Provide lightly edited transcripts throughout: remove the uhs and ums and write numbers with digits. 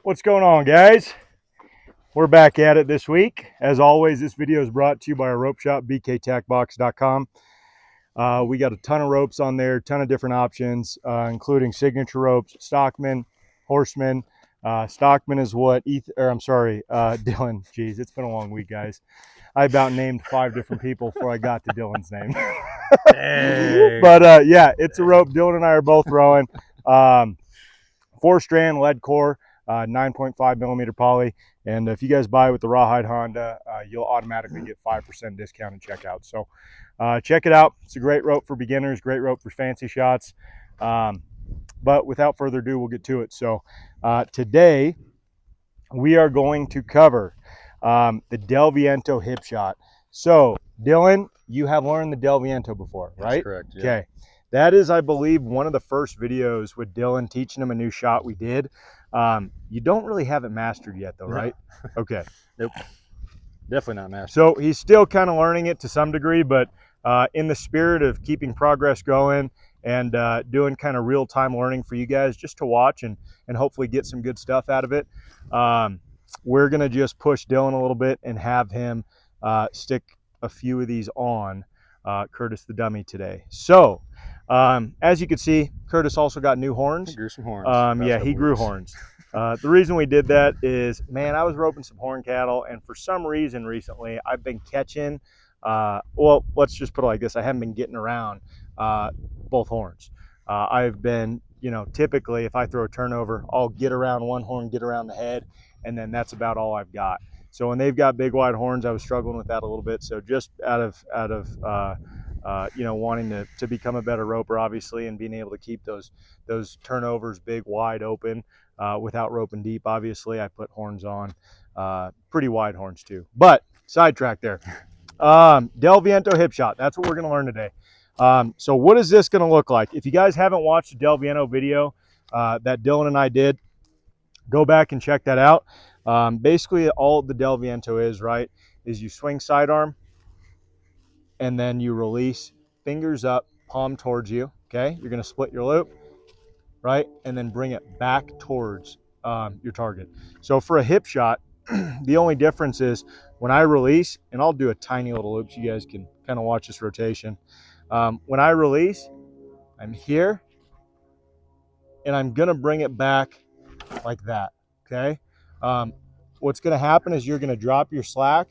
What's going on, guys? We're back at it this week. As always, this video is brought to you by our rope shop, bktacbox.com. We got a ton of ropes on there, ton of different options, including signature ropes, Stockman, Horseman. Stockman is what Dylan. Geez, it's been a long week, guys. I about named 5 different people before I got to Dylan's name. But yeah, it's a rope Dylan and I are both rowing. 4-strand lead core, 9.5 millimeter poly. And if you guys buy with the Rawhide Honda, you'll automatically get 5% discount and checkout. So check it out. It's a great rope for beginners, great rope for fancy shots. But without further ado, we'll get to it. So today we are going to cover the Del Viento hip shot. So Dylan, you have learned the Del Viento before, right? That's correct. Yeah. Okay. That is, I believe, one of the first videos with Dylan teaching him a new shot we did. You don't really have it mastered yet though, right? Okay. Nope. Definitely not mastered. So he's still kind of learning it to some degree, but in the spirit of keeping progress going and doing kind of real-time learning for you guys just to watch and hopefully get some good stuff out of it, we're going to just push Dylan a little bit and have him stick a few of these on Curtis the dummy today. So as you can see, Curtis also got new horns. He grew some horns. Yeah, he grew horns. The reason we did that is, man, I was roping some horn cattle, and for some reason recently I've been catching, well, let's just put it like this, I haven't been getting around both horns. I've been, you know, typically if I throw a turnover, I'll get around one horn, get around the head, and then that's about all I've got. So when they've got big wide horns, I was struggling with that a little bit. So just out of you know, wanting to become a better roper, obviously, and being able to keep those turnovers big, wide open without roping deep, obviously, I put horns on, pretty wide horns too. But sidetrack there. Del Viento hip shot. That's what we're going to learn today. So what is this going to look like? If you guys haven't watched the Del Viento video that Dylan and I did, go back and check that out. Basically, all the Del Viento is, right, is you swing sidearm, and then you release, fingers up, palm towards you, okay? You're gonna split your loop, right? And then bring it back towards your target. So for a hip shot, the only difference is when I release, and I'll do a tiny little loop so you guys can kind of watch this rotation. When I release, I'm here, and I'm gonna bring it back like that, okay? What's gonna happen is you're gonna drop your slack.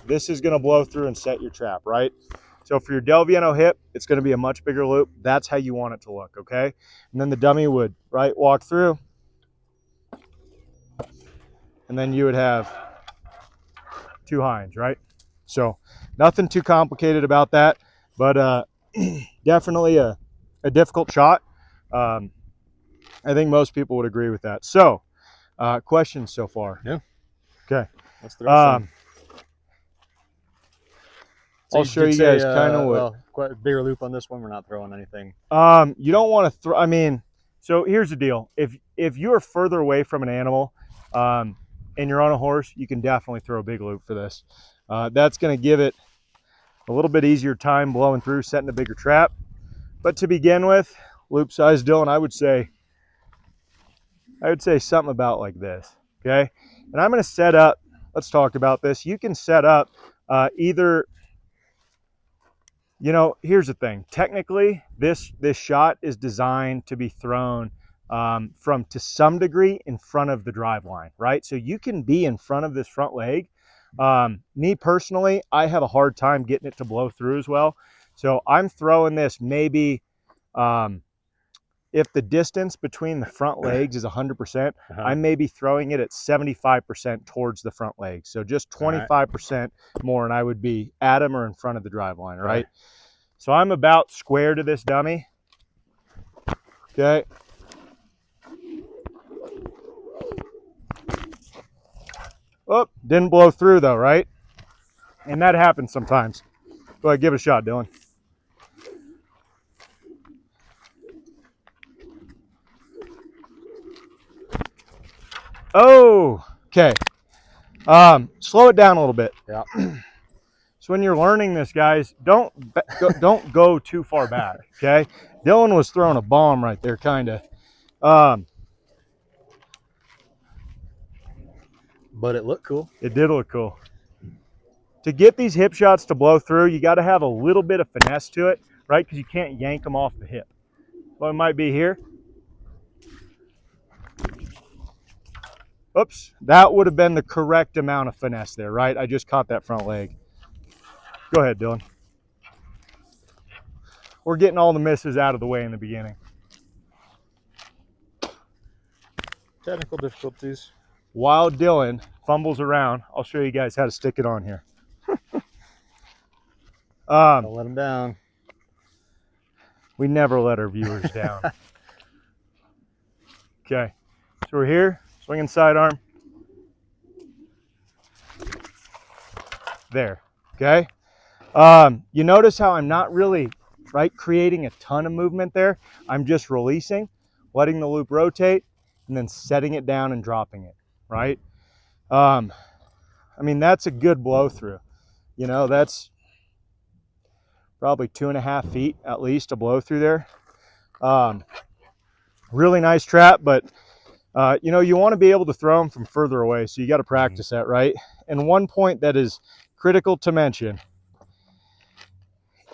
This is going to blow through and set your trap, right? So for your Del Viento hip, it's going to be a much bigger loop. That's how you want it to look, okay? And then the dummy would, right, walk through. And then you would have 2 hinds, right? So nothing too complicated about that, but definitely a difficult shot. I think most people would agree with that. So questions so far? Yeah. Okay. Let's throw some. So I'll show you guys kind of what. Well, quite a bigger loop on this one. We're not throwing anything. You don't want to throw. I mean, so here's the deal. If you're further away from an animal, and you're on a horse, you can definitely throw a big loop for this. That's going to give it a little bit easier time blowing through, setting a bigger trap. But to begin with, loop size, Dylan, I would say something about like this. Okay, and I'm going to set up. Let's talk about this. You can set up either. You know, here's the thing. Technically, this shot is designed to be thrown from, to some degree, in front of the drive line, right? So you can be in front of this front leg. Me personally, I have a hard time getting it to blow through as well. So I'm throwing this maybe, if the distance between the front legs is 100%, I may be throwing it at 75% towards the front legs. So just 25% more, and I would be at them or in front of the drive line, right? So I'm about square to this dummy. Okay. Oh, didn't blow through though, right? And that happens sometimes. Go ahead, give it a shot, Dylan. Oh, okay. Slow it down a little bit. Yeah. So when you're learning this, guys, don't go too far back, okay? Dylan was throwing a bomb right there, kind of. But it looked cool. It did look cool. To get these hip shots to blow through, you got to have a little bit of finesse to it, right? Because you can't yank them off the hip. Well, it might be here. Oops, that would have been the correct amount of finesse there, right? I just caught that front leg. Go ahead, Dylan. We're getting all the misses out of the way in the beginning. Technical difficulties. While Dylan fumbles around, I'll show you guys how to stick it on here. Don't let them down. We never let our viewers down. Okay, so we're here, swinging sidearm. There, okay? You notice how I'm not really, right, creating a ton of movement there. I'm just releasing, letting the loop rotate, and then setting it down and dropping it, right? I mean, that's a good blow through. You know, that's probably 2.5 feet at least to blow through there. Really nice trap, but you know, you want to be able to throw them from further away, so you got to practice that, right? And one point that is critical to mention,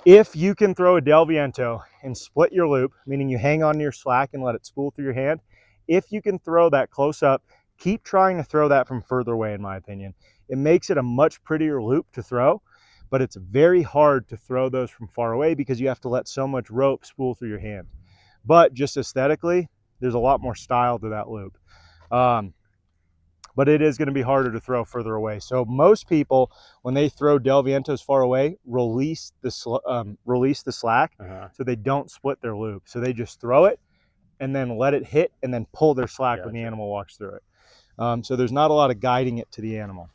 if you can throw a Del Viento and split your loop, meaning you hang on to your slack and let it spool through your hand, if you can throw that close up, keep trying to throw that from further away, in my opinion. It makes it a much prettier loop to throw, but it's very hard to throw those from far away because you have to let so much rope spool through your hand. But just aesthetically, there's a lot more style to that loop. But it is going to be harder to throw further away. So most people, when they throw Del Vientos far away, release the slack so they don't split their loop. So they just throw it and then let it hit and then pull their slack when the animal walks through it. So there's not a lot of guiding it to the animal.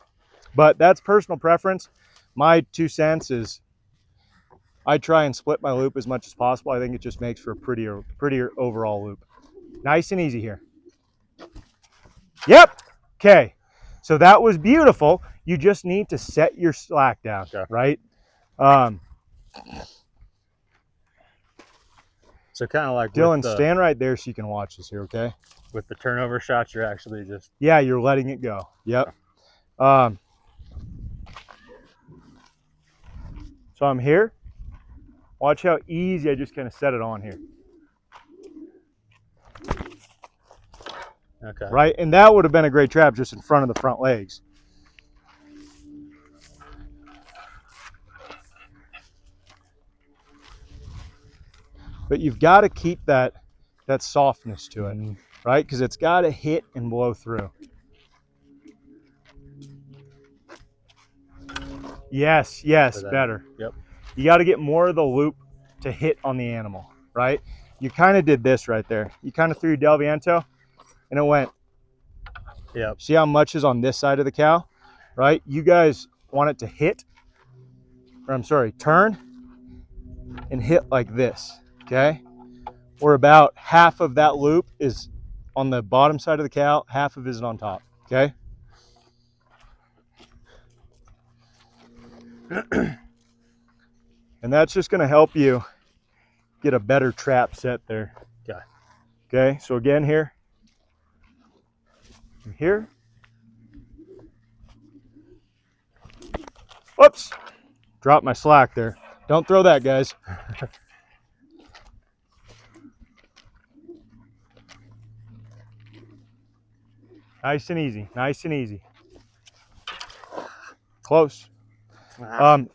But that's personal preference. My 2 cents is I try and split my loop as much as possible. I think it just makes for a prettier overall loop. Nice and easy here. Yep. Okay. So that was beautiful. You just need to set your slack down, right? So kind of like Dylan, stand right there so you can watch this here, okay? With the turnover shots, you're actually just... Yeah, you're letting it go. Yep. So I'm here. Watch how easy I just kind of set it on here. Okay. Right? And that would have been a great trap just in front of the front legs. But you've got to keep that softness to it, right? Because it's got to hit and blow through. Yes, better. Yep. You got to get more of the loop to hit on the animal, right? You kind of did this right there. You kind of threw Del Viento, and it went. Yep. See how much is on this side of the cow, right? You guys want it to hit, or I'm sorry, turn and hit like this, okay? Or about half of that loop is on the bottom side of the cow, half of it is on top, okay? And that's just gonna help you get a better trap set there. Okay. Okay, so again here, from here. Whoops, dropped my slack there. Don't throw that, guys. Nice and easy, nice and easy. Close.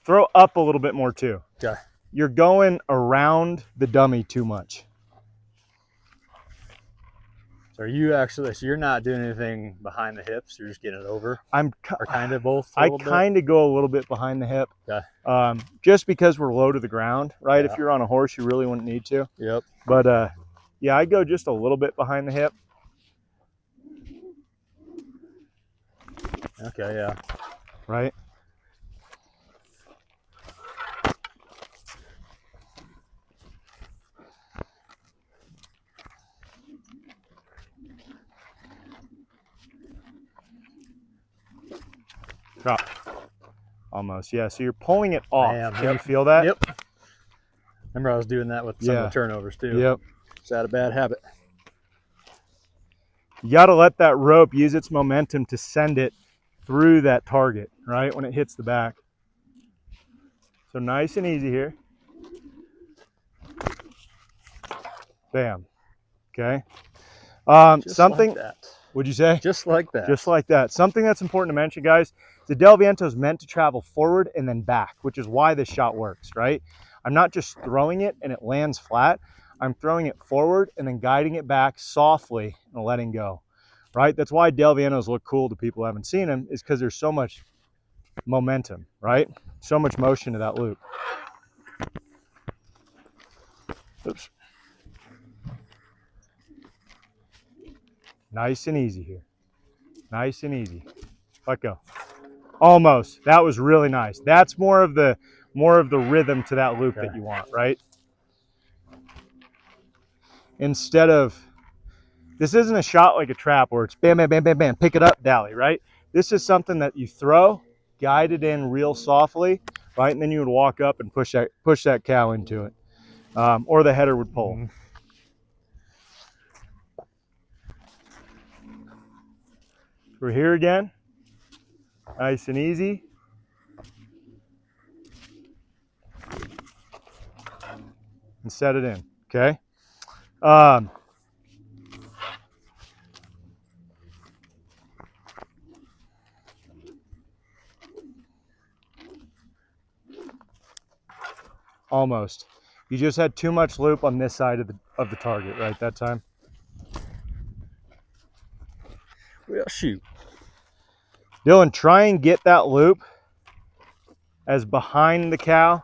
Throw up a little bit more too. Okay. You're going around the dummy too much. So are you actually, so you're not doing anything behind the hips, you're just getting it over? Or kind of both? I kind of go a little bit behind the hip. Okay. Just because we're low to the ground, right? Yeah. If you're on a horse, you really wouldn't need to. Yep. But yeah, I go just a little bit behind the hip. Okay, yeah. Right? Drop. Almost, yeah. So you're pulling it off. Can you feel that? Yep. Remember I was doing that with some of the turnovers too. Yep. Is that a bad habit? You got to let that rope use its momentum to send it through that target, right, when it hits the back. So nice and easy here. Bam. Okay. Something. Like that. What'd you say? Just like that. Just like that. Something that's important to mention, guys. The Del Viento is meant to travel forward and then back, which is why this shot works, right? I'm not just throwing it and it lands flat. I'm throwing it forward and then guiding it back softly and letting go, right? That's why Del Vientos look cool to people who haven't seen them, is because there's so much momentum, right? So much motion to that loop. Oops. Nice and easy here. Nice and easy. Let go. Almost. That was really nice. That's more of the rhythm to that loop that you want, right? Instead of, this isn't a shot like a trap where it's bam, bam, bam, bam, bam, pick it up, dally, right? This is something that you throw, guide it in real softly, right? And then you would walk up and push that cow into it. Or the header would pull. We're here again. Nice and easy. And set it in, okay? Almost. You just had too much loop on this side of the target, right, that time? Well, shoot. Dylan, try and get that loop as behind the cow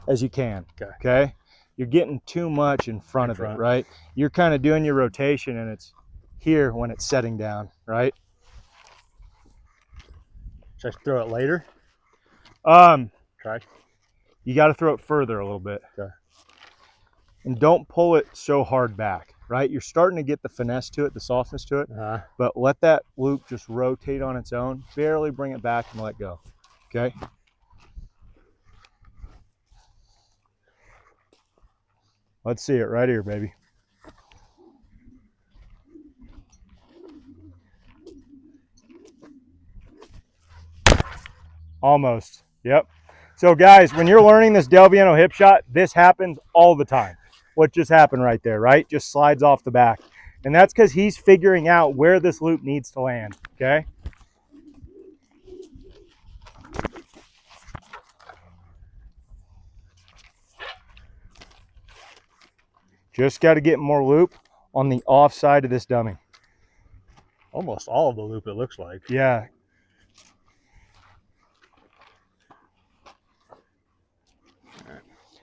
as you can, okay? You're getting too much in front of it, right? You're kind of doing your rotation and it's here when it's setting down, right? Should I throw it later? Try. You got to throw it further a little bit. Okay. And don't pull it so hard back, right? You're starting to get the finesse to it, the softness to it, but let that loop just rotate on its own. Barely bring it back and let go, okay? Let's see it right here, baby. Almost, yep. So guys, when you're learning this Del Viento hip shot, this happens all the time. What just happened right there, right? Just slides off the back. And that's because he's figuring out where this loop needs to land, okay? Just got to get more loop on the off side of this dummy. Almost all of the loop, it looks like. Yeah.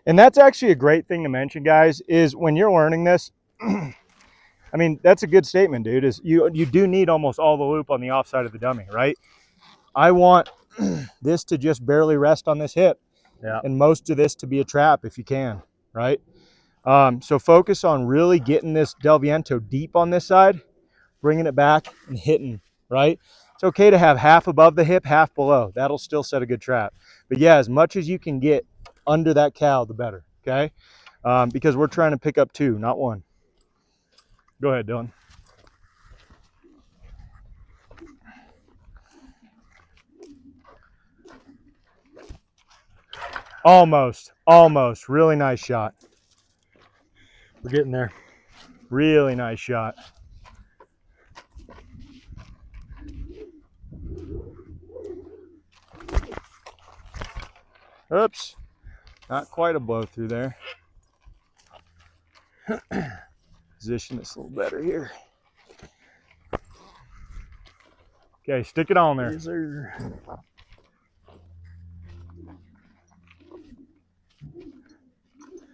And that's actually a great thing to mention, guys, is when you're learning this, I mean, that's a good statement, dude, is you do need almost all the loop on the off side of the dummy, right? I want this to just barely rest on this hip. Yeah. And most of this to be a trap if you can, right? So focus on really getting this Del Viento deep on this side, bringing it back and hitting, right? It's okay to have half above the hip, half below. That'll still set a good trap. But yeah, as much as you can get under that cow, the better, okay? Because we're trying to pick up two, not one. Go ahead, Dylan. Almost. Really nice shot. We're getting there. Really nice shot. Oops. Not quite a blow through there. Position this a little better here. Okay, stick it on there. Yes, sir.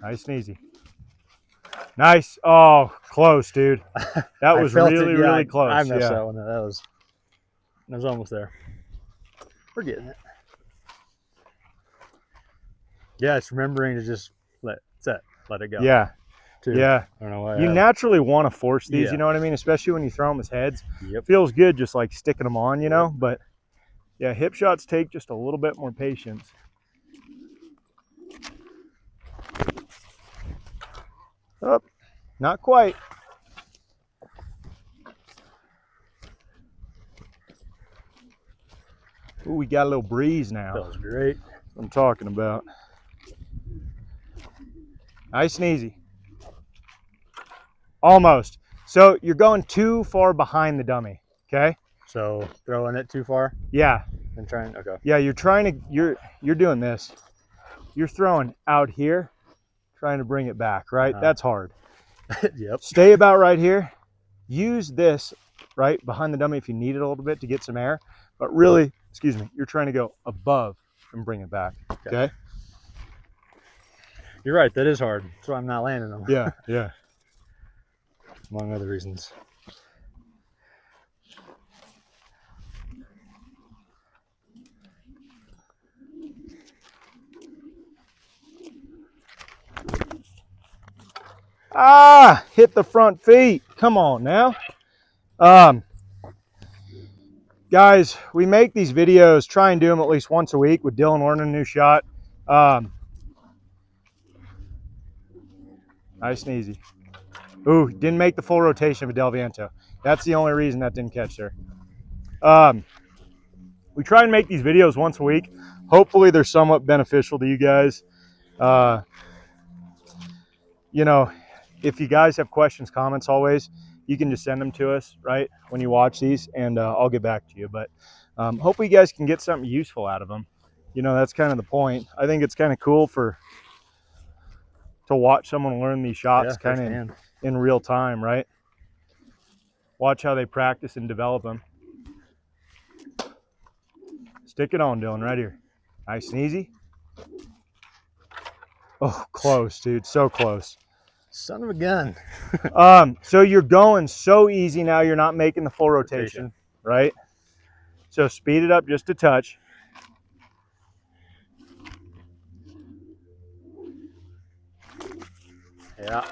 Nice and easy. Nice. Oh, close, dude. That was really, really close. I missed that one. That was almost there. We're getting it. Yeah, it's remembering to just let it go. Yeah. Too. Yeah. I don't know why. You naturally want to force these, you know what I mean? Especially when you throw them as heads. Yep. Feels good just like sticking them on, you know? But yeah, hip shots take just a little bit more patience. Oh, not quite. Ooh, we got a little breeze now. Feels great. That's what I'm talking about. Nice and easy. Almost. So you're going too far behind the dummy, okay? So throwing it too far? Yeah. And trying, okay. Yeah, you're trying to, you're doing this. You're throwing out here, trying to bring it back, right? That's hard. Yep. Stay about right here. Use this right behind the dummy if you need it a little bit to get some air. But really, excuse me, you're trying to go above and bring it back, okay? You're right, that is hard. That's why I'm not landing them. Yeah, yeah. Among other reasons. Ah, hit the front feet. Come on now. Guys, we make these videos, try and do them at least once a week with Dylan learning a new shot. Nice and easy. Ooh, didn't make the full rotation of a Viento. That's the only reason that didn't catch there. We try and make these videos once a week. Hopefully they're somewhat beneficial to you guys. You know, if you guys have questions, comments, always, you can just send them to us, right, when you watch these, and I'll get back to you. But hopefully you guys can get something useful out of them. You know, that's kind of the point. I think it's kind of cool to watch someone learn these shots kind of in real time, right? Watch how they practice and develop them. Stick it on, Dylan, right here. Nice and easy. Oh, close, dude. So close. Son of a gun. So you're going so easy now, you're not making the full rotation, right? So speed it up just a touch. Yeah.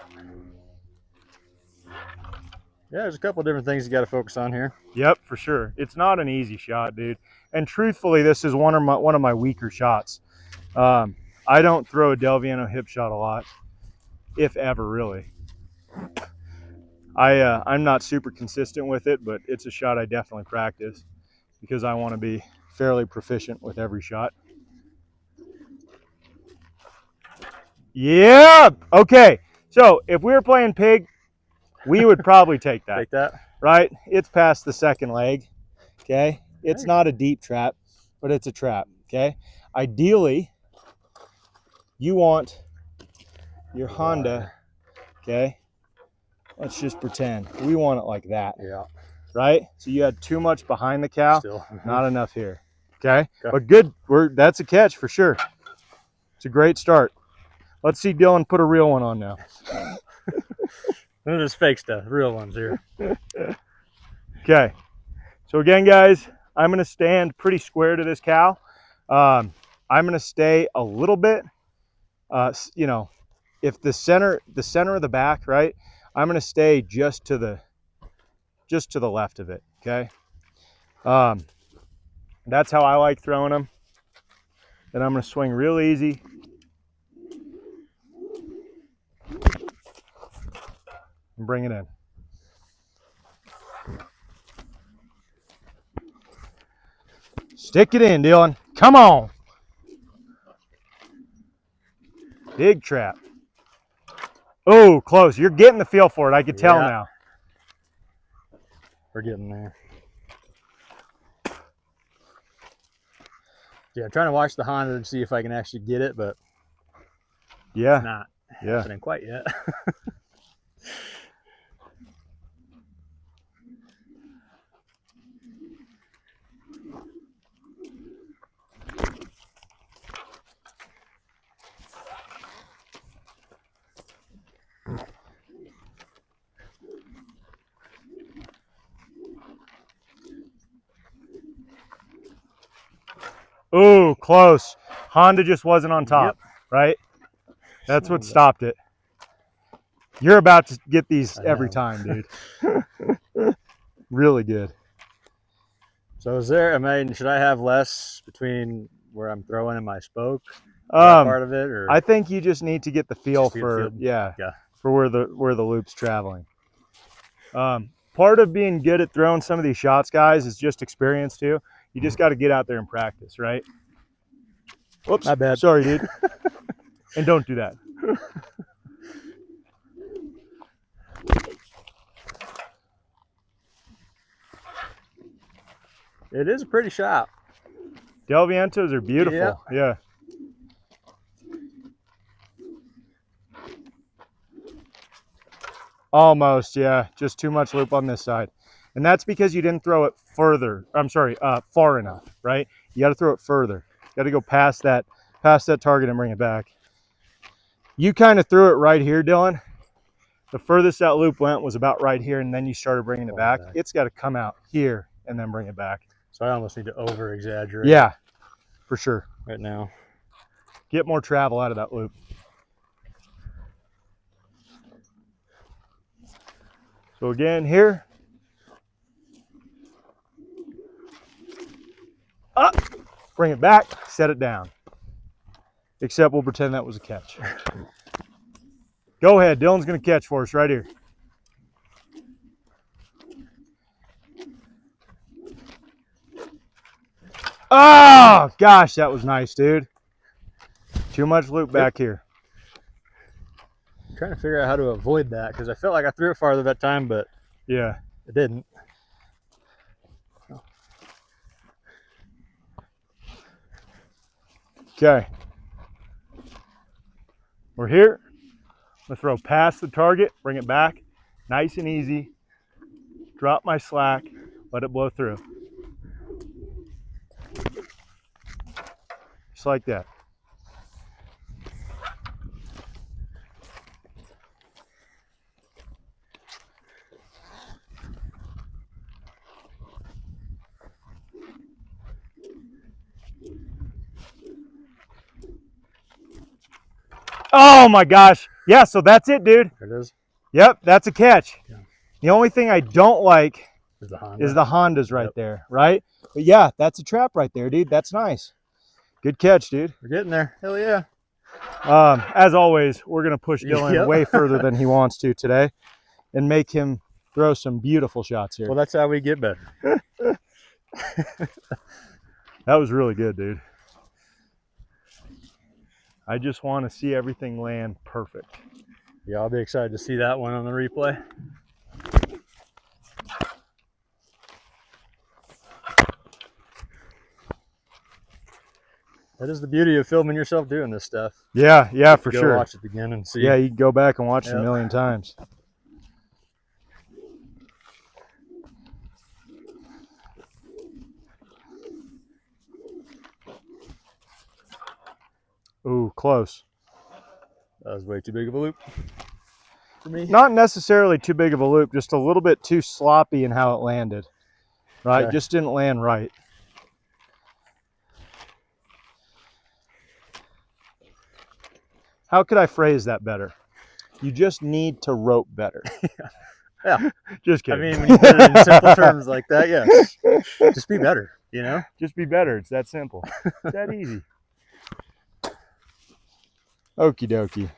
Yeah, there's a couple different things you got to focus on here. Yep, for sure. It's not an easy shot, dude. And truthfully, this is one of my weaker shots. I don't throw a Viento hip shot a lot, if ever, really. I'm not super consistent with it, but it's a shot I definitely practice because I want to be fairly proficient with every shot. Yeah. Okay. So if we were playing pig, we would probably take that. Take that? Right? It's past the second leg. Okay. It's not a deep trap, but it's a trap. Okay. Ideally, you want your Honda. Okay. Let's just pretend we want it like that. Yeah. Right? So you had too much behind the cow, still. Not enough here. Okay? But good. That's a catch for sure. It's a great start. Let's see Dylan put a real one on now. None of this fake stuff. Real ones here. Okay. So again, guys, I'm going to stand pretty square to this cow. I'm going to stay a little bit, you know, if the center of the back, right? I'm going to stay just to the left of it. Okay. That's how I like throwing them. Then I'm going to swing real easy. And bring it in. Stick it in, Dylan. Come on. Big trap. Oh, close. You're getting the feel for it. I can tell now. We're getting there. Yeah, I'm trying to watch the Honda to see if I can actually get it, but yeah, it's not happening quite yet. Oh, close. Honda just wasn't on top, right? That's what stopped it. You're about to get these every time, dude. Really good. So is there, should I have less between where I'm throwing and my spoke? Part of it, or I think you just need to get the feel for where the loop's traveling. Part of being good at throwing some of these shots, guys, is just experience too. You just got to get out there and practice, right? Whoops, My bad. sorry, dude. And don't do that. It is a pretty shot. Del Vientos are beautiful. Yeah. Almost, yeah. Just too much loop on this side. And that's because you didn't throw it further. I'm sorry, far enough, right? You got to throw it further. You got to go past that target and bring it back. You kind of threw it right here, Dylan. The furthest that loop went was about right here, and then you started bringing it back. It's got to come out here and then bring it back. So I almost need to over-exaggerate. Yeah, for sure. Right now. Get more travel out of that loop. So again, here. Up, bring it back, set it down. Except we'll pretend that was a catch. Go ahead, Dylan's gonna catch for us right here. Oh, gosh, that was nice, dude. Too much loop back here. I'm trying to figure out how to avoid that because I felt like I threw it farther that time, but yeah, it didn't. Okay. We're here. I'm gonna throw past the target, bring it back, nice and easy. Drop my slack, let it blow through. Just like that. Oh my gosh. Yeah, so that's it, dude. There it is. Yep, that's a catch. Yeah. The only thing I don't like is the Hondas right there, right? But yeah, that's a trap right there, dude. That's nice. Good catch, dude. We're getting there. Hell yeah. As always, we're going to push Dylan way further than he wants to today and make him throw some beautiful shots here. Well, that's how we get better. That was really good, dude. I just want to see everything land perfect. Yeah, I'll be excited to see that one on the replay. That is the beauty of filming yourself doing this stuff. Yeah, for sure. Watch it again and see. Yeah, you can go back and watch it a million times. Ooh, close. That was way too big of a loop for me. Not necessarily too big of a loop, just a little bit too sloppy in how it landed. Right? Okay. Just didn't land right. How could I phrase that better? You just need to rope better. Yeah. Just kidding. I mean, when you put it in simple terms like that, yes. Just be better, you know? Just be better. It's that simple. It's that easy. Okie dokie.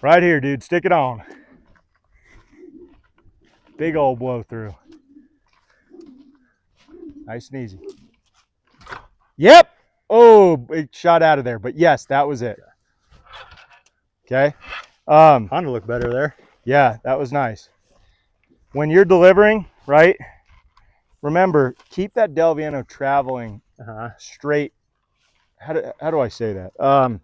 Right here, dude. Stick it on. Big old blow through. Nice and easy. Yep. Oh, it shot out of there. But yes, that was it. Okay. Honda looked better there. Yeah, that was nice. When you're delivering, right, remember, keep that Del Viento traveling straight. How do I say that?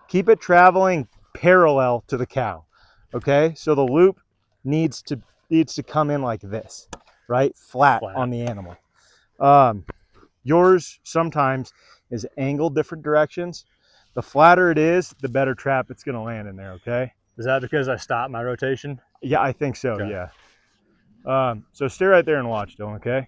Keep it traveling parallel to the cow. Okay, so the loop needs to come in like this, right, flat on the animal. Yours sometimes is angled different directions. The flatter it is, the better trap it's going to land in there. Okay. Is that because I stopped my rotation? Yeah, I think so. Okay. Yeah. So stay right there and watch, Dylan. Okay.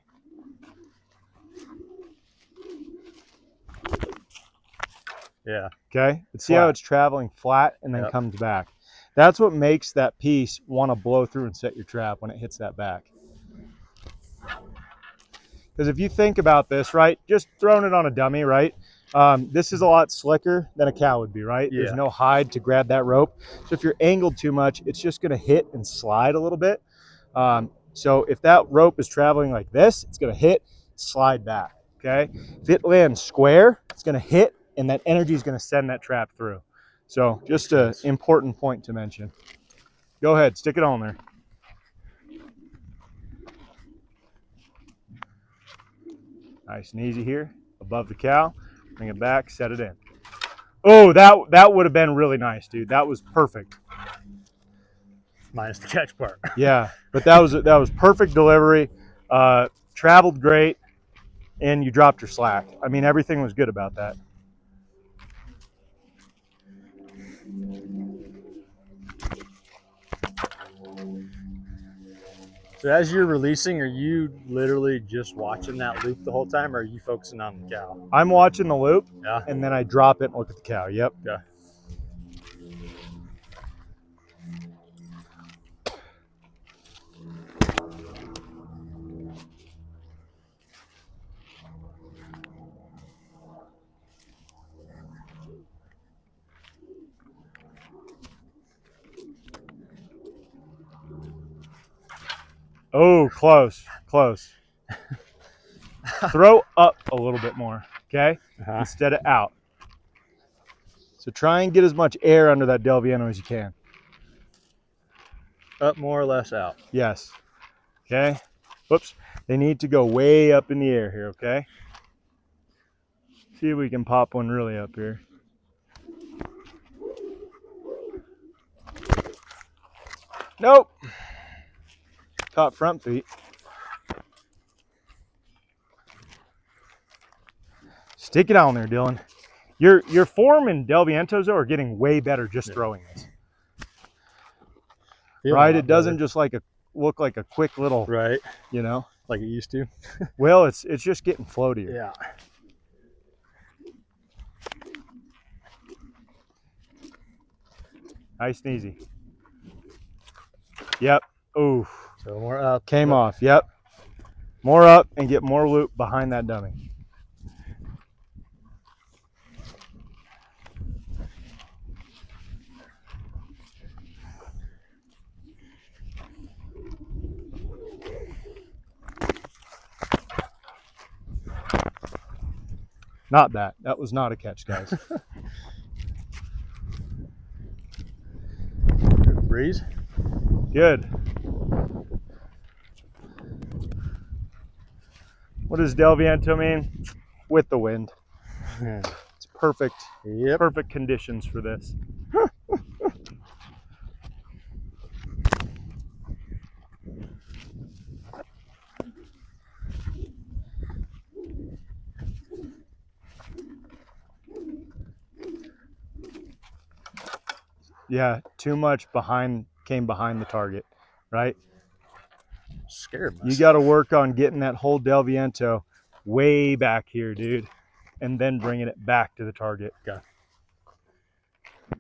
Yeah. Okay. But see how it's traveling flat and then comes back. That's what makes that piece want to blow through and set your trap when it hits that back. Because if you think about this, right, just throwing it on a dummy, right, this is a lot slicker than a cow would be, right? Yeah. There's no hide to grab that rope. So if you're angled too much, it's just going to hit and slide a little bit. So if that rope is traveling like this, it's going to hit, slide back. Okay. If it lands square, it's going to hit, and that energy is going to send that trap through. So just an important point to mention. Go ahead, stick it on there. Nice and easy here, above the cow. Bring it back, set it in. Oh, that would have been really nice, dude. That was perfect. Minus the catch part. Yeah, but that was perfect delivery. Traveled great, and you dropped your slack. I mean, everything was good about that. So as you're releasing, are you literally just watching that loop the whole time, or are you focusing on the cow? I'm watching the loop, Yeah. and then I drop it and look at the cow. Yep. Yeah. Oh, close, close. Throw up a little bit more, okay? Instead of out. So try and get as much air under that Del Viento as you can. Up more or less out. Yes. Okay. Whoops. They need to go way up in the air here, okay? See if we can pop one really up here. Nope. Caught front feet. Stick it on there, Dylan. Your form and Del Vientos are getting way better just throwing this. Right? It doesn't just look like a quick little, right, you know, like it used to. Well, it's just getting floatier. Yeah. Nice and easy. Yep. Ooh. So more up. Came off. Yep. More up and get more loop behind that dummy. Not that. That was not a catch, guys. Breeze. Good. What does Del Viento mean? With the wind. It's perfect. Yep. Perfect conditions for this. Yeah, too much came behind the target, right? Scared myself. You got to work on getting that whole Del Viento way back here, dude, and then bringing it back to the target. Okay. Yeah,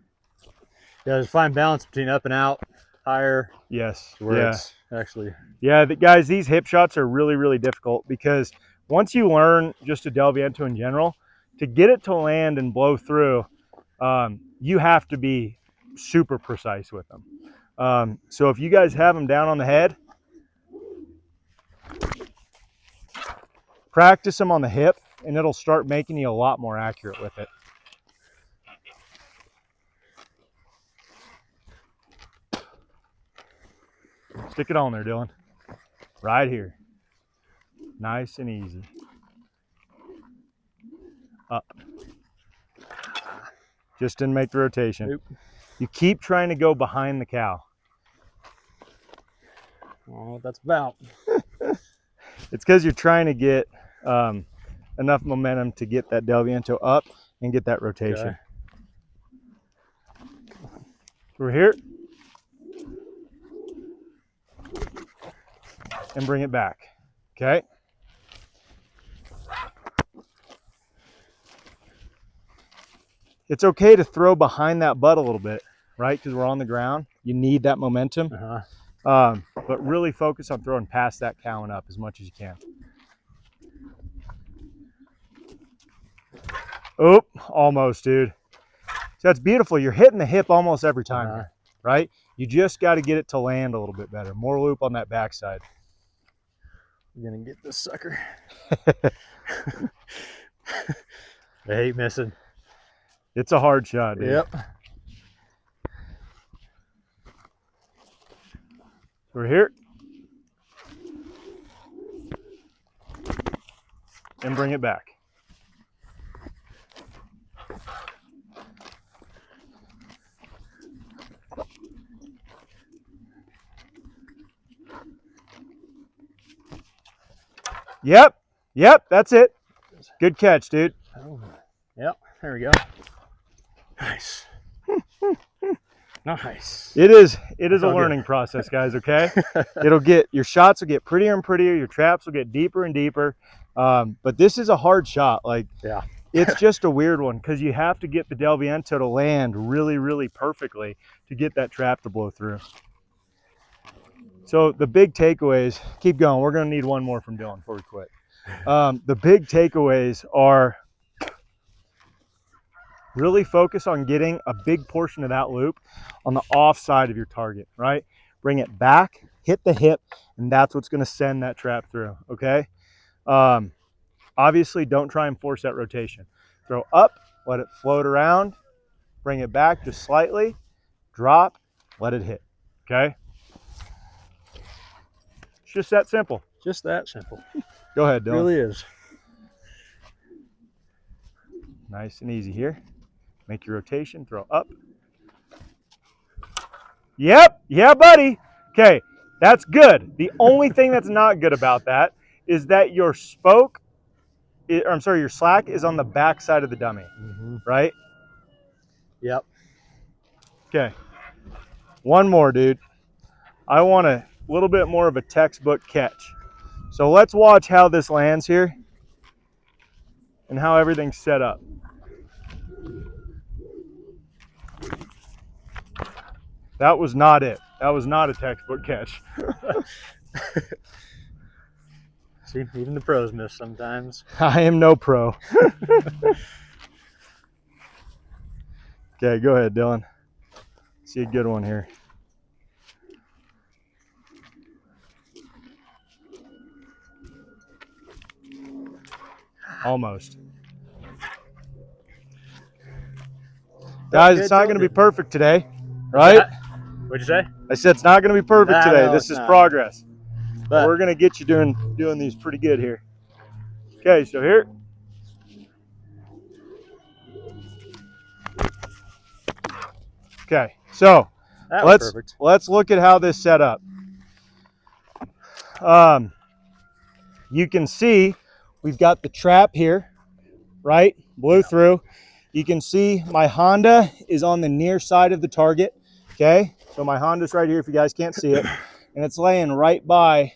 there's a fine balance between up and out, higher. Yes. Where it's actually. Yeah, guys, these hip shots are really, really difficult because once you learn just a Del Viento in general, to get it to land and blow through, you have to be super precise with them. So if you guys have them down on the head, practice them on the hip, and it'll start making you a lot more accurate with it. Stick it on there, Dylan. Right here. Nice and easy. Up. Just didn't make the rotation. Nope. You keep trying to go behind the cow. Oh, what that's about. It's because you're trying to get enough momentum to get that Del Viento up and get that rotation. Okay. We're here. And bring it back. Okay. It's okay to throw behind that butt a little bit, right? Because we're on the ground. You need that momentum. But really focus on throwing past that cow and up as much as you can. Oh, almost, dude. So that's beautiful. You're hitting the hip almost every time, right? You just got to get it to land a little bit better. More loop on that backside. You're gonna get this sucker. I hate missing. It's a hard shot, dude. Yep. We're here. And bring it back. Yep. Yep, that's it. Good catch, dude. Oh, yep, there we go. Nice. Nice. It is a learning process, guys, okay? Your shots will get prettier and prettier, your traps will get deeper and deeper. But this is a hard shot. Like, yeah. It's just a weird one because you have to get the Del Viento to land really, really perfectly to get that trap to blow through. So the big takeaways, keep going. We're going to need one more from Dylan before we quit. The big takeaways are really focus on getting a big portion of that loop on the off side of your target, right? Bring it back, hit the hip, and that's what's going to send that trap through, okay? Obviously, don't try and force that rotation. Throw up, let it float around, bring it back just slightly, drop, let it hit, okay? It's just that simple. Just that simple. Go ahead, Dylan. It really is. Nice and easy here. Make your rotation, throw up. Yep, yeah, buddy. Okay, that's good. The only thing that's not good about that is that your your slack is on the back side of the dummy, right? Yep. Okay, one more, dude. I want a little bit more of a textbook catch. So let's watch how this lands here and how everything's set up. That was not it. That was not a textbook catch. See, even the pros miss sometimes. I am no pro. Okay, go ahead, Dylan. See a good one here. Almost. Guys, it's not going to be perfect today, right? What'd you say? I said it's not going to be perfect today. No, this is progress. But we're going to get you doing these pretty good here. Okay, so here. Okay, so let's look at how this set up. You can see we've got the trap here, right? Blew through. You can see my Honda is on the near side of the target. Okay, so my Honda's right here if you guys can't see it, and it's laying right by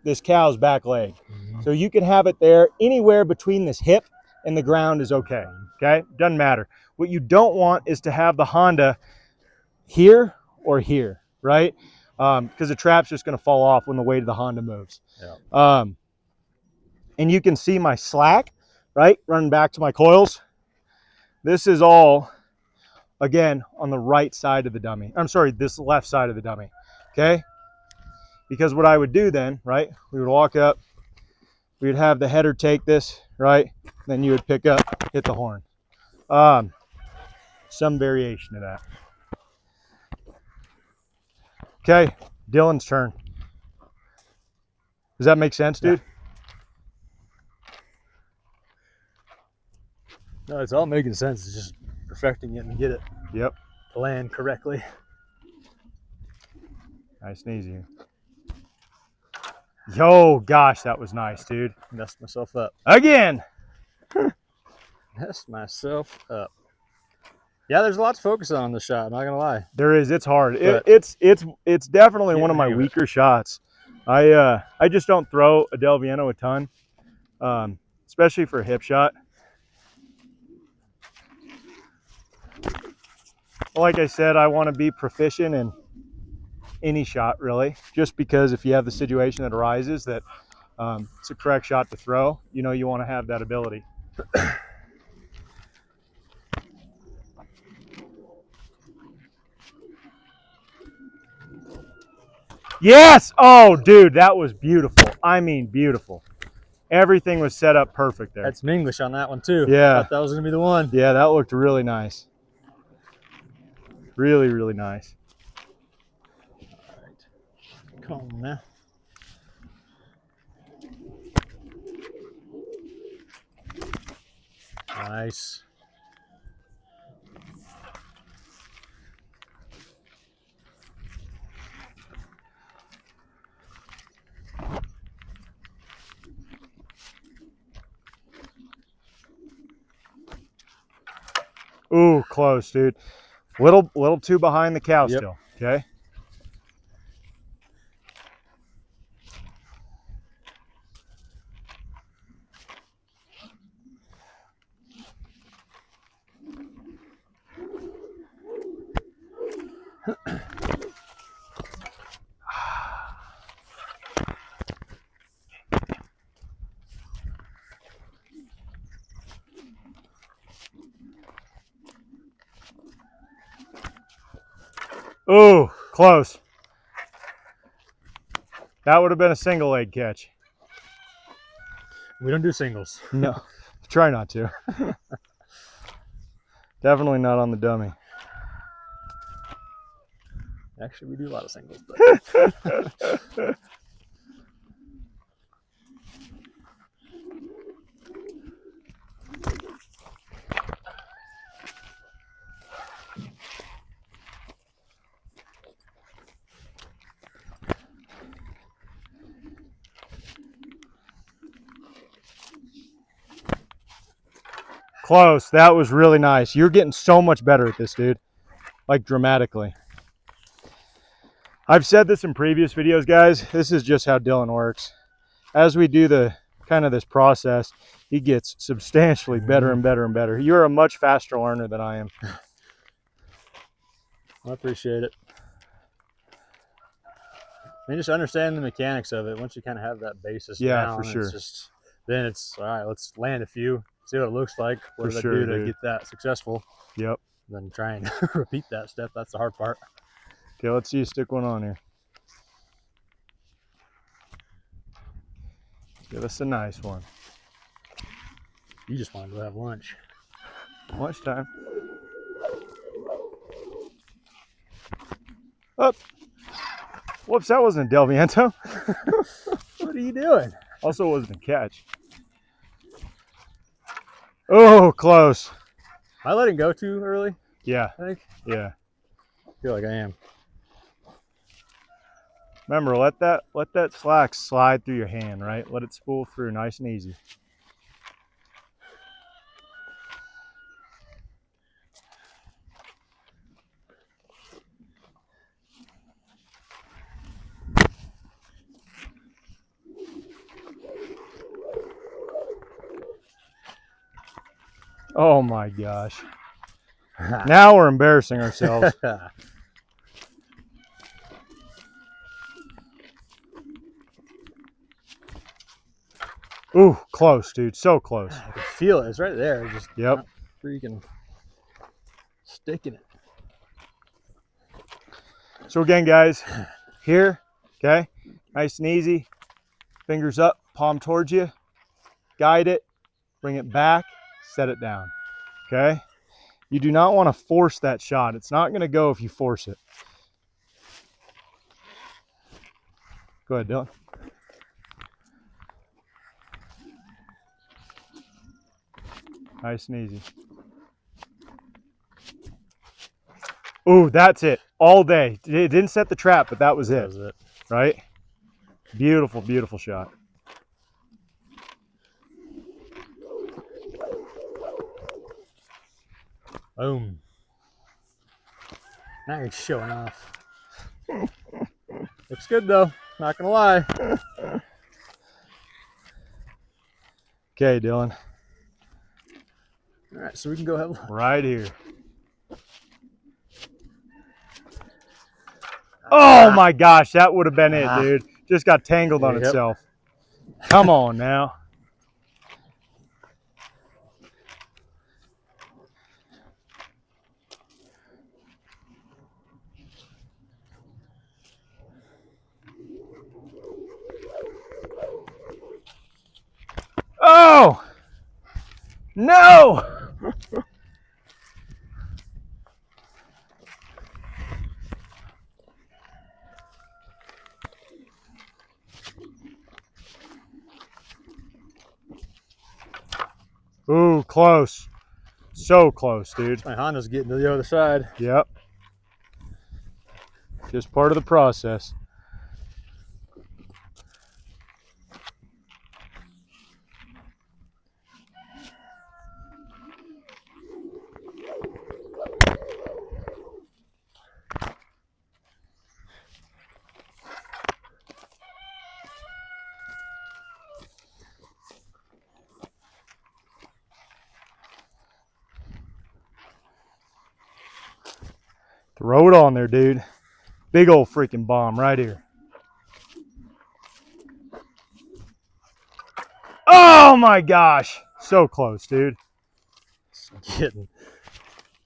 this cow's back leg. So you can have it there anywhere between this hip and the ground is okay. Okay, doesn't matter. What you don't want is to have the Honda here or here, right? Because the trap's just going to fall off when the weight of the Honda moves. Yeah. And you can see my slack, right, running back to my coils. This is all, again, on the right side of the dummy. I'm sorry, this left side of the dummy, okay? Because what I would do then, right, we would walk up, we would have the header take this, right, then you would pick up, hit the horn. Some variation of that. Okay, Dylan's turn. Does that make sense, dude? Yeah. No, it's all making sense. It's just perfecting it and get it. Yep. To land correctly. Nice and easy. Yo, gosh, that was nice, dude. Messed myself up. Again. Messed myself up. Yeah, there's a lot to focus on this shot. I'm not gonna lie. There is. It's hard. It's definitely one of my weaker shots. I just don't throw a Del Viento a ton, especially for a hip shot. Like I said, I want to be proficient in any shot, really. Just because if you have the situation that arises that it's a correct shot to throw, you know, you want to have that ability. Yes! Oh, dude, that was beautiful. I mean, beautiful. Everything was set up perfect there. Had some English on that one too. Yeah. Thought that was gonna be the one. Yeah, that looked really nice. Really, really nice. All right. Come on now. Nice. Ooh, close, dude. Little too behind the cow Yep. still. Okay. Ooh, close. That would have been a single leg catch. We don't do singles. No, try not to. Definitely not on the dummy. Actually, we do a lot of singles. But Close. That was really nice. You're getting so much better at this, dude. Like dramatically. I've said this in previous videos, guys. This is just how Dylan works. As we do the kind of this process, he gets substantially better and better and better. You're a much faster learner than I am. I appreciate it. I mean, just understand the mechanics of it. Once you kind of have that basis down, for sure. it's just then it's all right. Let's land a few, see what it looks like. What does For that do sure, to dude. get that successful? Yep. Then try and repeat that step. That's the hard part. Okay, let's see you stick one on here. Give us a nice one. You just wanted to have lunch. Lunchtime. Up. Whoops, that wasn't a Del Viento. What are you doing? Also wasn't a catch. Oh, close. Am I letting go too early? Yeah. I think. Yeah. I feel like I am. Remember, let that slack slide through your hand, right? Let it spool through nice and easy. Oh my gosh. Now we're embarrassing ourselves. Ooh, close, dude. So close. I can feel it. It's right there. Just Yep. not freaking sticking it. So again, guys, here, okay, nice and easy. Fingers up, palm towards you. Guide it, bring it back, set it down, okay? You do not want to force that shot. It's not going to go if you force it. Go ahead, Dylan. Nice and easy. Ooh, that's it. All day. It didn't set the trap, but that was it. That was it. Right? Beautiful, beautiful shot. Boom. Now you're showing off. Looks good though. Not gonna lie. Okay, Dylan. All right, so we can go have lunch. Right here. Oh my gosh, that would have been it, dude. Just got tangled on itself. Come on now. No! Ooh, close. So close, dude. My Honda's getting to the other side. Yep. Just part of the process. Throw it on there, dude. Big old freaking bomb right here. Oh my gosh. So close, dude. Getting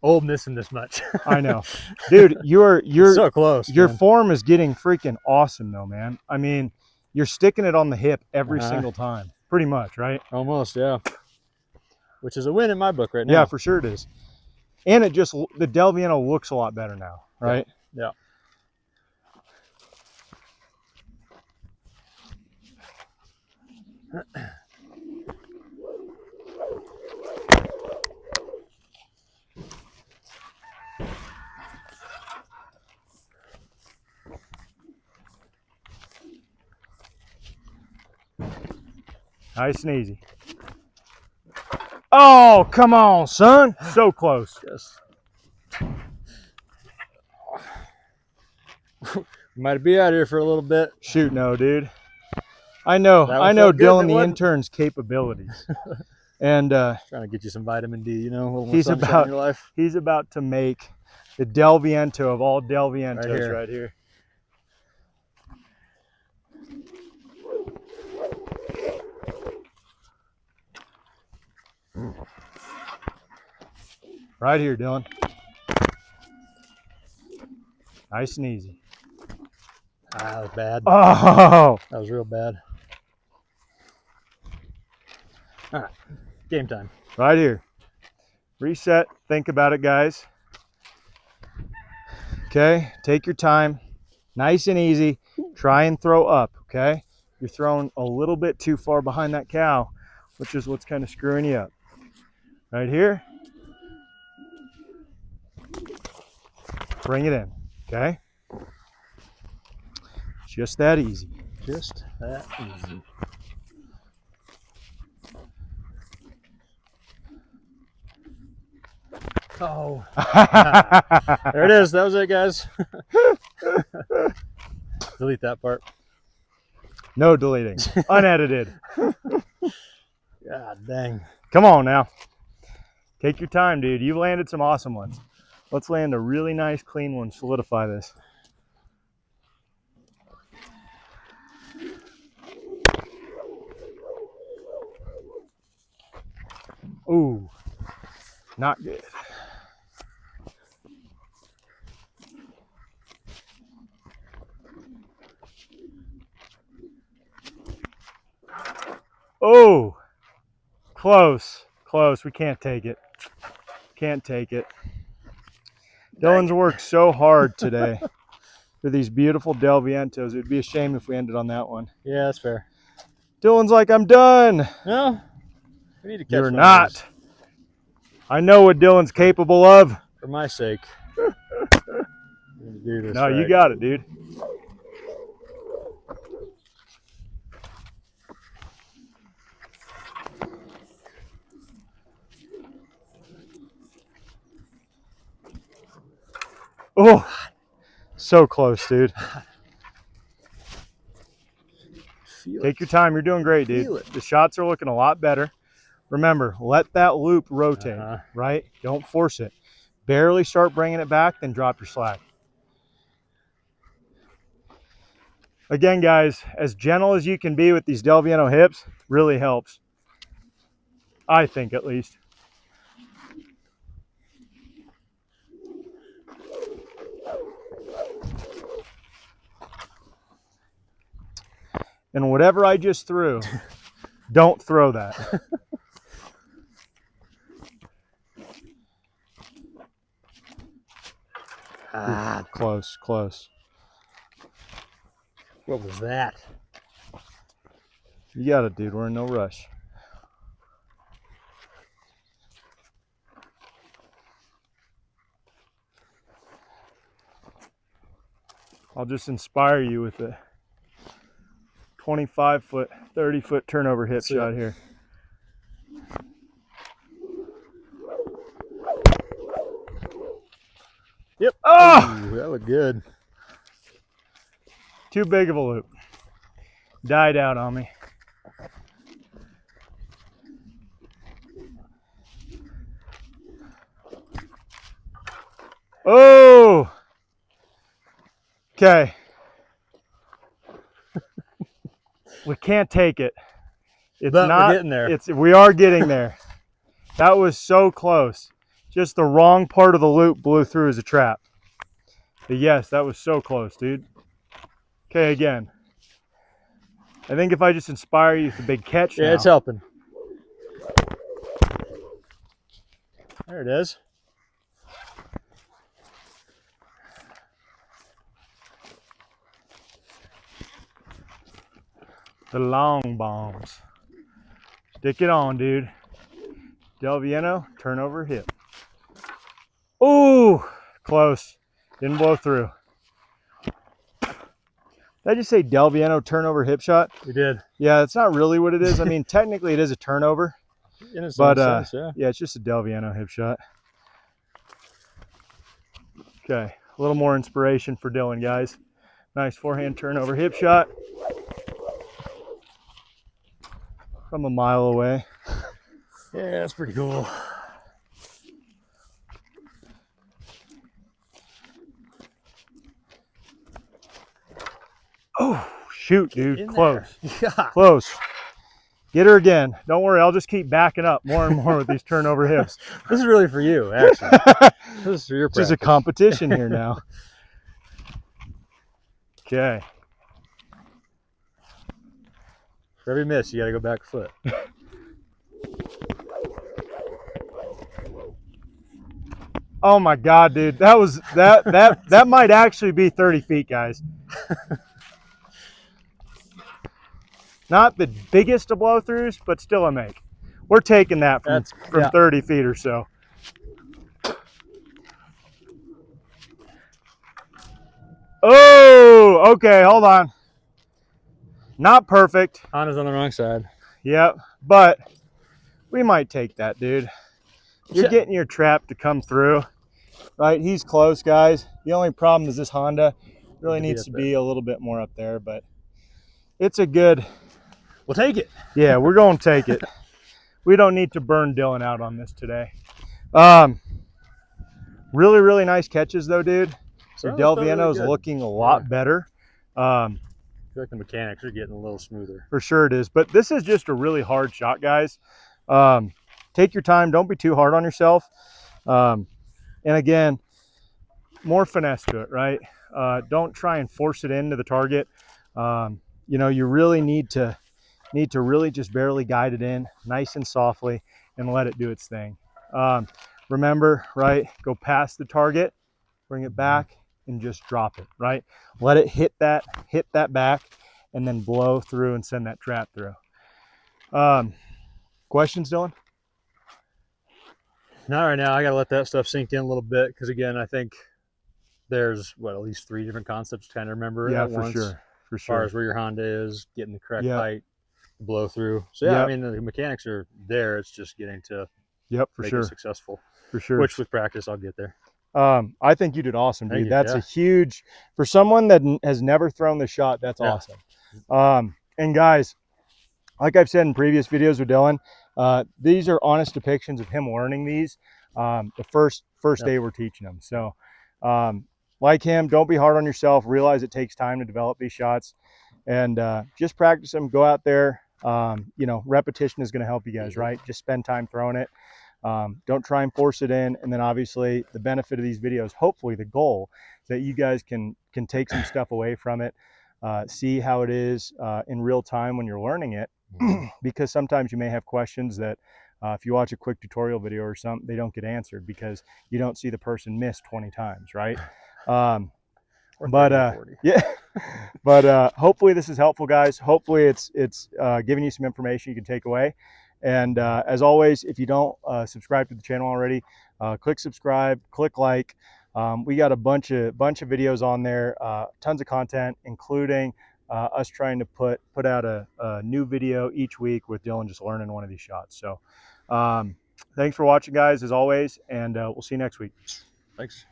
old missing this much. I know. Dude, you're so close. Your Man. form is getting freaking awesome though, man. I mean, you're sticking it on the hip every single time. Pretty much, right? Almost, yeah. Which is a win in my book right now. Yeah, for sure it is. And it just, the Del Viento looks a lot better now, right? Yeah. Nice and easy. Oh, come on, son. So close. Yes. Might be out here for a little bit. Shoot, no, dude. I know Dylan the intern's capabilities. And trying to get you some vitamin D, you know, a little more he's sunshine in your life. He's about to make the Del Viento of all Del Vientos right here. Right here, Dylan. Nice and easy. Ah, that was bad. Oh! That was real bad. All right, game time. Right here. Reset. Think about it, guys. Okay, take your time. Nice and easy. Try and throw up, okay? You're throwing a little bit too far behind that cow, which is what's kind of screwing you up. Right here. Bring it in, okay? Just that easy. Just that easy. Oh. There it is. That was it, guys. Delete that part. No deleting. Unedited. God dang. Come on now. Take your time, dude. You've landed some awesome ones. Let's land a really nice, clean one. Solidify this. Ooh. Not good. Oh, close, close. We can't take it. Can't take it. Dylan's worked so hard today for these beautiful Del Vientos. It would be a shame if we ended on that one. Yeah, that's fair. Dylan's like, I'm done. No, we need to catch You're not. I know what Dylan's capable of. For my sake. Do this No, right. you got it, dude. Oh, so close, dude. Take your time. You're doing great, dude. The shots are looking a lot better. Remember, let that loop rotate, right? Don't force it. Barely start bringing it back, then drop your slack. Again, guys, as gentle as you can be with these Del Viento hips really helps. I think, at least. And whatever I just threw, don't throw that. God. Close, close. What was that? You got it, dude. We're in no rush. I'll just inspire you with a 25-foot, 30-foot turnover hip shot here. Yep. Oh! Ooh, that looked good. Too big of a loop. Died out on me. Oh! Okay. We can't take it. It's but not, we're getting there. We are getting there. That was so close. Just the wrong part of the loop blew through as a trap. But yes, that was so close, dude. Okay, again. I think if I just inspire you with a big catch Yeah, now. it's helping. There it is. The long bombs. Stick it on, dude. Del Viento, turnover hip. Ooh, close. Didn't blow through. Did I just say Del Viento turnover hip shot? We did. Yeah, that's not really what it is. I mean, technically it is a turnover. In a But sense, yeah. yeah, it's just a Del Viento hip shot. Okay, a little more inspiration for Dylan, guys. Nice forehand turnover hip shot from a mile away. Yeah, that's pretty cool. Oh, shoot, dude, close. Yeah. Close. Get her again. Don't worry, I'll just keep backing up more and more with these turnover hips. This is really for you, actually. This is for your practice. It's just a competition here now. Okay. For every miss, you got to go back a foot. Oh my God, dude. That might actually be 30 feet, guys. Not the biggest of blow throughs, but still a make. We're taking that from yeah. 30 feet or so. Oh, okay, hold on. Not perfect. Honda's on the wrong side. Yep, but we might take that, dude. You're getting your trap to come through, right? He's close, guys. The only problem is this Honda really needs to be a little bit more up there, but it's a good. We'll take it. Yeah, we're going to take it. We don't need to burn Dylan out on this today. Really, really nice catches though, dude. Your Del Viento is looking a lot better. I feel like the mechanics are getting a little smoother. For sure it is. But this is just a really hard shot, guys. Take your time. Don't be too hard on yourself. And again, more finesse to it, right? Don't try and force it into the target. You know, you really need to really just barely guide it in nice and softly and let it do its thing. Remember, right? Go past the target, bring it back, and just drop it, right? Let it hit that back, and then blow through and send that trap through. Questions, Dylan? Not right now. I got to let that stuff sink in a little bit because, again, I think there's, what, at least 3 different concepts to kind of remember at once. Sure. For as far as where your Honda is, getting the correct height, blow through. So, yeah, I mean, the mechanics are there. It's just getting to make it successful. For sure. Which, with practice, I'll get there. I think you did awesome, dude. That's a huge, for someone that has never thrown the shot, that's awesome. And guys, like I've said in previous videos with Dylan, these are honest depictions of him learning these the first day we're teaching him. So like him, don't be hard on yourself. Realize it takes time to develop these shots, and just practice them. Go out there. You know, repetition is going to help you guys, right? Just spend time throwing it. Don't try and force it in. And then obviously the benefit of these videos, hopefully the goal is that you guys can take some stuff away from it, see how it is in real time when you're learning it. Because sometimes you may have questions that if you watch a quick tutorial video or something, they don't get answered because you don't see the person miss 20 times, right? Or 30 or But 40. yeah, but hopefully this is helpful, guys. Hopefully it's giving you some information you can take away. And as always, if you don't subscribe to the channel already, click subscribe, click like. We got a bunch of videos on there, tons of content, including us trying to put out a new video each week with Dylan just learning one of these shots. So thanks for watching, guys, as always, and we'll see you next week. Thanks.